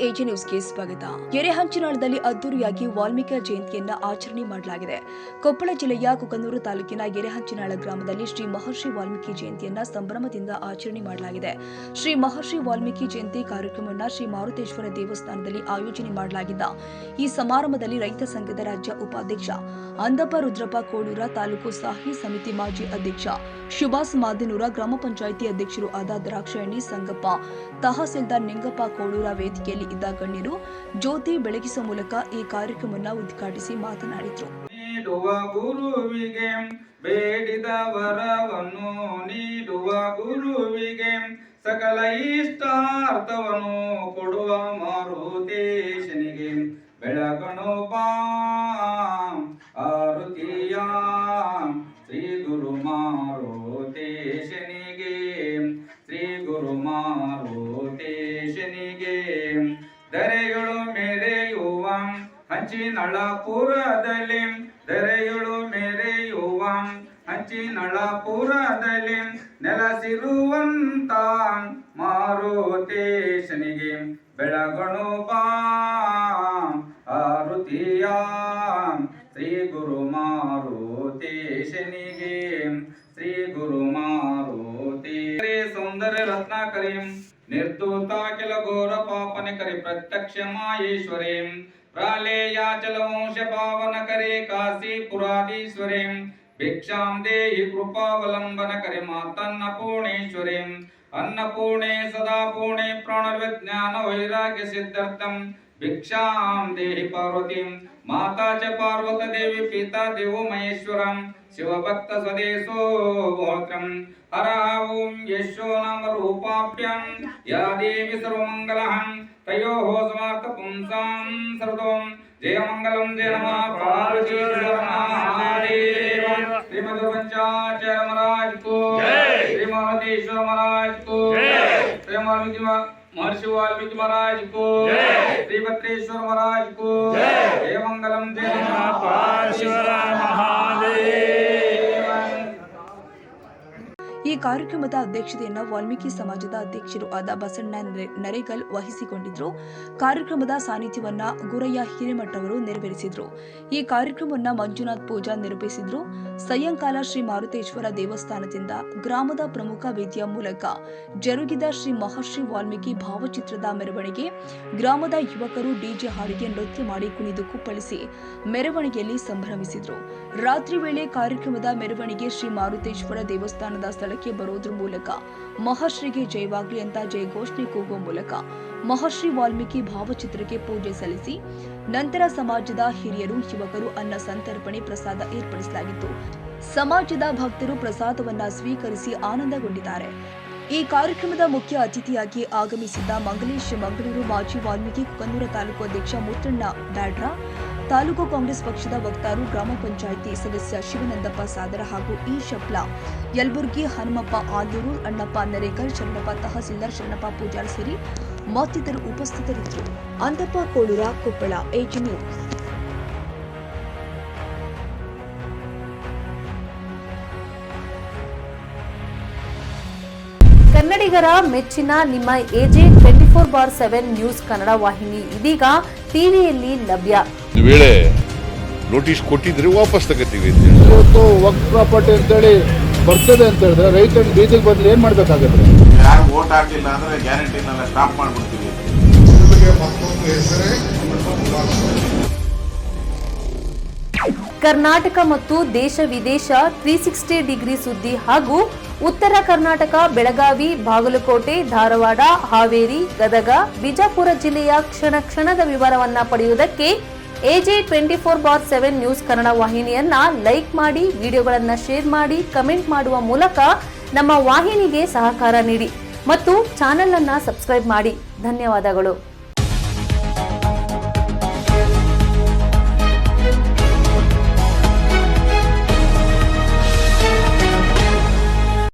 AJ ನ್ಯೂಸ್ಗೆ ಸ್ವಾಗತ. ಎರೆಹಂಚಿನಾಳದಲ್ಲಿ ಅದ್ದೂರಿಯಾಗಿ ವಾಲ್ಮೀಕಿ ಜಯಂತಿಯನ್ನ ಆಚರಣೆ ಮಾಡಲಾಗಿದೆ. ಕೊಪ್ಪಳ ಜಿಲ್ಲೆಯ ಕುಕನೂರು ತಾಲೂಕಿನ ಎರೆಹಂಚಿನಾಳ ಗ್ರಾಮದಲ್ಲಿ ಶ್ರೀ ಮಹರ್ಷಿ ವಾಲ್ಮೀಕಿ ಜಯಂತಿಯನ್ನ ಸಂಭ್ರಮದಿಂದ ಆಚರಣೆ ಮಾಡಲಾಗಿದೆ. ಶ್ರೀ ಮಹರ್ಷಿ ವಾಲ್ಮೀಕಿ ಜಯಂತಿ ಕಾರ್ಯಕ್ರಮವನ್ನು ಶ್ರೀ ಮಾರುತೇಶ್ವರ ದೇವಸ್ಥಾನದಲ್ಲಿ ಆಯೋಜನೆ ಮಾಡಲಾಗಿದ್ದ ಈ ಸಮಾರಂಭದಲ್ಲಿ ರೈತ ಸಂಘದ ರಾಜ್ಯ ಉಪಾಧ್ಯಕ್ಷ ಅಂದಪ್ಪ ರುದ್ರಪ್ಪ ಕೋಳೂರ, ತಾಲೂಕು ಸಾಹಿ ಸಮಿತಿ ಮಾಜಿ ಅಧ್ಯಕ್ಷ ಶುಭಾಸ್ ಮಾದನೂರ, ಗ್ರಾಮ ಪಂಚಾಯಿತಿ ಅಧ್ಯಕ್ಷರು ಆದ ದ್ರಾಕ್ಷಾಯಣಿ ಸಂಗಪ್ಪ, ತಹಸೀಲ್ದಾರ್ ನಿಂಗಪ್ಪ ಕೋಳೂರ ವೇದಿಕೆಯಲ್ಲಿ ಇದ್ದ ಗಣ್ಯರು ಜ್ಯೋತಿ ಬೆಳಗಿಸುವ ಮೂಲಕ ಈ ಕಾರ್ಯಕ್ರಮವನ್ನು ಉದ್ಘಾಟಿಸಿ ಮಾತನಾಡಿದರು. ಗುರುವಿಗೆ ಬೇಡಿದ ವರವನ್ನು ನೀಡುವ ಗುರುವಿಗೆ ಸಕಲ ಇಷ್ಟಾರ್ಥವನ್ನು ಕೊಡುವ ಮಾರುತೇಶನಿಗೆ ಬೆಳಗಣು ಆರುತಿಯ ಶ್ರೀ ಗುರು ಮಾರುತೇಶನಿಗೆ, ಶ್ರೀ ಗುರು ಮಾರುತೇಶನಿಗೆ ದರೆಯೊಳು ಮೆರೆಯುವ ಹಂಚಿನಳಪುರದಲ್ಲಿ, ದರೆಯೊಳು ಮೆರೆಯುವ ಹಂಚಿನಳಪುರದಲ್ಲಿ ನೆಲೆಸಿರುವಂತ ಮಾರುತೇಶನಿಗೆ ಬೆಳಗಣು ಆರುತಿಯ ಶ್ರೀ ಗುರು ಮಾರುತೇಶನಿಗೆ, ಶ್ರೀ ಗುರು ಮಾರುತಿ ಸೌಂದರ್ಯ ರತ್ನಾಕರಿ ನಿರ್ಧೂತ ಕೆಲ ಘೋರ ಪಾಪನೆ ಕರಿ ಪ್ರತ್ಯಕ್ಷ ಮಾಯೇಶ್ವರಿ ಪ್ರಾಲೇಯಾಚಲ ವಂಶ ಪಾವನ ಕರೆ ಕಾಶಿ ಪುರಾಧೀಶ್ವರಿ ಭಿಕ್ಷಾಂ ದೇಹಿ ಕೃಪಾವಲಂಬನ ಕರೆ ಮಾತನ್ನಪೂರ್ಣೇಶ್ವರಿ ಅನ್ನಪೂರ್ಣೆ ಸದಾ ಪೂರ್ಣೆ ಪ್ರಾಣವಿಜ್ಞಾನ ವೈರಾಗ್ಯ ಸಿದ್ಧಾರ್ಥಂ ಭಿಕ್ಷಾಂ ದೇಹಿ ಪಾರ್ವತಿ ಮಾತಾ ಚ ಪಾರ್ವತ ದೇವಿ ಪಿತಾ ದೇವೋ ಮಹೇಶ್ವರಂ ಶಿವಭಕ್ತ ಸ್ವದೇಶೋ ಗೋತ್ರಂ ಹರ ಓಂ ಯಶೋ ನಾಮ ರೂಪಾಭ್ಯಾಂ ಯಾ ದೇವಿ ಸರ್ವಮಂಗಲಹಂ ತಯೋಃ ಸಮರ್ಥ ಪುಂಸಾಂ ಸರ್ವಂ ಜಯ ಮಂಗಲಂ ಜಯ ನಮಃ ಪಾರ್ವತಿ ಮಹಾದೇವ ಶ್ರೀಮದ್ ಪಂಚಾಚಾರ್ಯ ಮಹಾರಾಜ್ ಕೋ ಜೈ, ಶ್ರೀ ಮಹದೇಶ್ವರ ಮಹಾರಾಜ್ ಕೋ ಜೈ, ಶ್ರೀ महर्षि वाल्मीकि महाराज को जय, श्री भद्रेश्वर महाराज को जय, जय मंगलम जय पार्श्वर महादेव। ಈ ಕಾರ್ಯಕ್ರಮದ ಅಧ್ಯಕ್ಷತೆಯನ್ನು ವಾಲ್ಮೀಕಿ ಸಮಾಜದ ಅಧ್ಯಕ್ಷರು ಆದ ಬಸಣ್ಣ ನರೇಗಲ್ ವಹಿಸಿಕೊಂಡಿದ್ರು. ಕಾರ್ಯಕ್ರಮದ ಸಾನ್ನಿಧ್ಯವನ್ನ ಗುರಯ್ಯ ಹಿರೇಮಠ ಅವರು ನೆರವೇರಿಸಿದ್ರು. ಈ ಕಾರ್ಯಕ್ರಮವನ್ನು ಮಂಜುನಾಥ್ ಪೂಜಾ ನಿರ್ವಹಿಸಿದ್ರು. ಸಾಯಂಕಾಲ ಶ್ರೀ ಮಾರುತೇಶ್ವರ ದೇವಸ್ಥಾನದಿಂದ ಗ್ರಾಮದ ಪ್ರಮುಖ ವೇದಿಯ ಮೂಲಕ ಜರುಗಿದ ಶ್ರೀ ಮಹರ್ಷಿ ವಾಲ್ಮೀಕಿ ಭಾವಚಿತ್ರದ ಮೆರವಣಿಗೆ ಗ್ರಾಮದ ಯುವಕರು ಡಿಜೆ ಹಾಡಿಗೆ ನೃತ್ಯ ಮಾಡಿ ಕುಣಿದು ಕುಪ್ಪಳಿಸಿ ಮೆರವಣಿಗೆಯಲ್ಲಿ ಸಂಭ್ರಮಿಸಿದ್ರು. ರಾತ್ರಿ ವೇಳೆ ಕಾರ್ಯಕ್ರಮದ ಮೆರವಣಿಗೆ ಶ್ರೀ ಮಾರುತೇಶ್ವರ ದೇವಸ್ಥಾನದ ಸ್ಥಳಕ್ಕೆ ಬರೋದ್ರ ಮೂಲಕ ಮಹರ್ಷಿಗೆ ಜಯವಾಗ್ಲಿ ಅಂತ ಜಯ ಘೋಷಣೆ ಕೂಗುವ ಮೂಲಕ ಮಹರ್ಷಿ ವಾಲ್ಮೀಕಿ ಭಾವಚಿತ್ರಕ್ಕೆ ಪೂಜೆ ಸಲ್ಲಿಸಿ ನಂತರ ಸಮಾಜದ ಹಿರಿಯರು, ಯುವಕರು ಅನ್ನ ಸಂತರ್ಪಣೆ ಪ್ರಸಾದ ಏರ್ಪಡಿಸಲಾಗಿತ್ತು. ಸಮಾಜದ ಭಕ್ತರು ಪ್ರಸಾದವನ್ನ ಸ್ವೀಕರಿಸಿ ಆನಂದಗೊಂಡಿದ್ದಾರೆ. ಈ ಕಾರ್ಯಕ್ರಮದ ಮುಖ್ಯ ಅತಿಥಿಯಾಗಿ ಆಗಮಿಸಿದ್ದ ಮಂಗಲೇಶ್ ಮಂಗಳೂರು ಮಾಜಿ ವಾಲ್ಮೀಕಿ ಕುಕನೂರ ತಾಲೂಕು ಅಧ್ಯಕ್ಷ ಮುತ್ತಣ್ಣ ಬ್ಯಾಡ್ರ, ತಾಲೂಕು ಕಾಂಗ್ರೆಸ್ ಪಕ್ಷದ ವಕ್ತಾರು, ಗ್ರಾಮ ಪಂಚಾಯಿತಿ ಸದಸ್ಯ ಶಿವನಂದಪ್ಪ ಸಾದರ ಹಾಗೂ ಇ ಶಪ್ಲ, ಯಲಬುರ್ಗಿ ಹನುಮಪ್ಪ ಆಲೂರು, ಅಣ್ಣಪ್ಪ ನರೇಗಲ್, ಶರಣಪ್ಪ ತಹಸೀಲ್ದಾರ್ ಶರಣಪ್ಪ ಪೂಜಾರಿ ಸೇರಿ ಮತ್ತಿತರರು ಉಪಸ್ಥಿತರಿದ್ದರು. Andappa Kolur, Koppal, AJ news. ಕನ್ನಡಿಗರ ಮೆಚ್ಚಿನ ನಿಮ್ಮ ಎಜೆ 24/7 ನ್ಯೂಸ್ ಕನ್ನಡ ವಾಹಿನಿ ಇದೀಗ ಟಿವಿಯಲ್ಲಿ ಲಭ್ಯ. ವೇಳೆ ನೋಟಿಸ್ ಕೊಟ್ಟಿದ್ರೆ ವಾಪಸ್ ತಗೋತೀವಿ. ಇವತ್ತು ವಕ್ಫ್ ಪ್ರಾಪರ್ಟಿ ಅಂತೇಳಿ ಬರ್ತದೆ ಅಂತ ಹೇಳಿದ್ರೆ ರೈತರು ಬೀದಿಗೆ ಬದಲು ಏನ್ ಮಾಡ್ಬೇಕಾಗುತ್ತೆ? ಯಾರು ವೋಟ್ ಹಾಕಿಲ್ಲ ಅಂದ್ರೆ ಗ್ಯಾರಂಟಿನೆಲ್ಲ ಸ್ಟಾಪ್ ಮಾಡ್ಬಿಡ್ತೀವಿ. ಕರ್ನಾಟಕ ಮತ್ತು ದೇಶ ವಿದೇಶ 360 ಡಿಗ್ರಿ ಸುದ್ದಿ ಹಾಗೂ ಉತ್ತರ ಕರ್ನಾಟಕ, ಬೆಳಗಾವಿ, ಬಾಗಲಕೋಟೆ, ಧಾರವಾಡ, ಹಾವೇರಿ, ಗದಗ, ಬಿಜಾಪುರ ಜಿಲ್ಲೆಯ ಕ್ಷಣ ಕ್ಷಣದ ವಿವರವನ್ನ ಪಡೆಯುವುದಕ್ಕೆ ಎಜೆ 24/7 ನ್ಯೂಸ್ ಕನ್ನಡ ವಾಹಿನಿಯನ್ನ ಲೈಕ್ ಮಾಡಿ, ವಿಡಿಯೋಗಳನ್ನ ಶೇರ್ ಮಾಡಿ, ಕಮೆಂಟ್ ಮಾಡುವ ಮೂಲಕ ನಮ್ಮ ವಾಹಿನಿಗೆ ಸಹಕಾರ ನೀಡಿ ಮತ್ತು ಚಾನೆಲ್ ಅನ್ನ ಸಬ್ಸ್ಕ್ರೈಬ್ ಮಾಡಿ. ಧನ್ಯವಾದಗಳು.